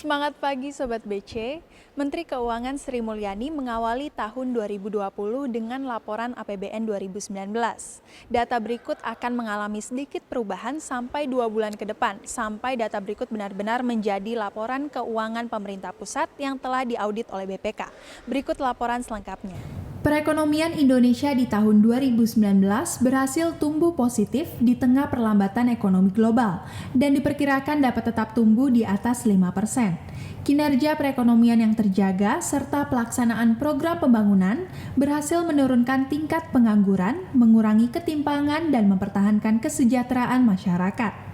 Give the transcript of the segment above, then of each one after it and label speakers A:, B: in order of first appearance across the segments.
A: Semangat pagi Sobat BC, Menteri Keuangan Sri Mulyani mengawali tahun 2020 dengan laporan APBN 2019. Data berikut akan mengalami sedikit perubahan sampai 2 bulan ke depan, sampai data berikut benar-benar menjadi laporan keuangan pemerintah pusat yang telah diaudit oleh BPK. Berikut laporan selengkapnya.
B: Perekonomian Indonesia di tahun 2019 berhasil tumbuh positif di tengah perlambatan ekonomi global dan diperkirakan dapat tetap tumbuh di atas 5%. Kinerja perekonomian yang terjaga serta pelaksanaan program pembangunan berhasil menurunkan tingkat pengangguran, mengurangi ketimpangan, dan mempertahankan kesejahteraan masyarakat.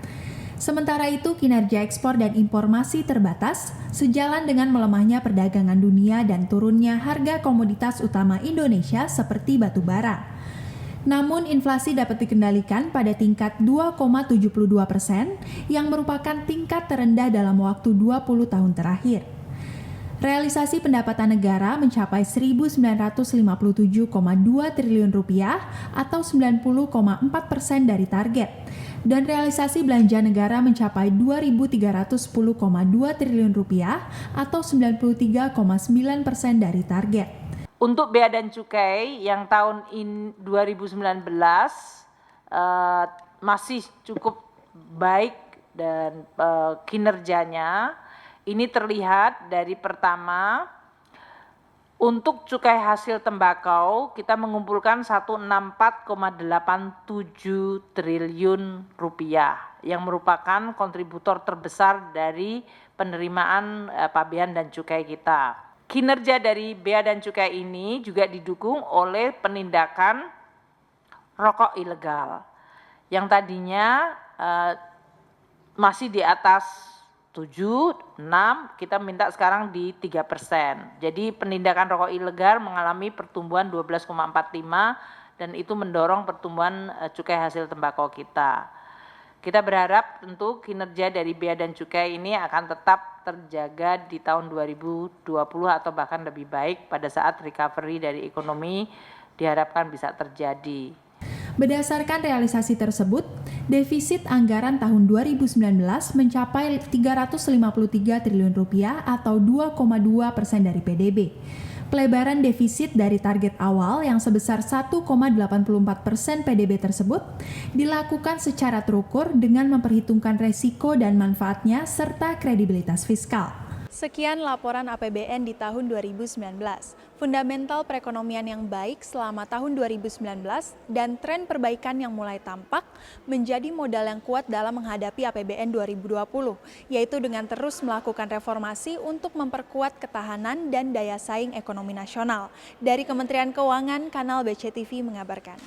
B: Sementara itu, kinerja ekspor dan impor masih terbatas, sejalan dengan melemahnya perdagangan dunia dan turunnya harga komoditas utama Indonesia seperti batu bara. Namun, inflasi dapat dikendalikan pada tingkat 2,72% yang merupakan tingkat terendah dalam waktu 20 tahun terakhir. Realisasi pendapatan negara mencapai Rp1.957,2 triliun atau 90,4% dari target. Dan realisasi belanja negara mencapai Rp2.310,2 triliun atau 93,9% dari target.
C: Untuk bea dan cukai yang tahun 2019 masih cukup baik dan kinerjanya ini terlihat dari pertama, untuk cukai hasil tembakau kita mengumpulkan Rp164,87 triliun yang merupakan kontributor terbesar dari penerimaan pabean dan cukai kita. Kinerja dari bea dan cukai ini juga didukung oleh penindakan rokok ilegal yang tadinya masih di atas 7, 6, kita minta sekarang di 3%. Jadi penindakan rokok ilegal mengalami pertumbuhan 12,45 dan itu mendorong pertumbuhan cukai hasil tembakau kita. Kita berharap tentu kinerja dari bea dan cukai ini akan tetap terjaga di tahun 2020 atau bahkan lebih baik pada saat recovery dari ekonomi diharapkan bisa terjadi.
B: Berdasarkan realisasi tersebut, defisit anggaran tahun 2019 mencapai Rp353 triliun atau 2,2% dari PDB. Pelebaran defisit dari target awal yang sebesar 1,84% PDB tersebut dilakukan secara terukur dengan memperhitungkan resiko dan manfaatnya serta kredibilitas fiskal.
A: Sekian laporan APBN di tahun 2019. Fundamental perekonomian yang baik selama tahun 2019 dan tren perbaikan yang mulai tampak menjadi modal yang kuat dalam menghadapi APBN 2020, yaitu dengan terus melakukan reformasi untuk memperkuat ketahanan dan daya saing ekonomi nasional. Dari Kementerian Keuangan, Kanal BCTV mengabarkan.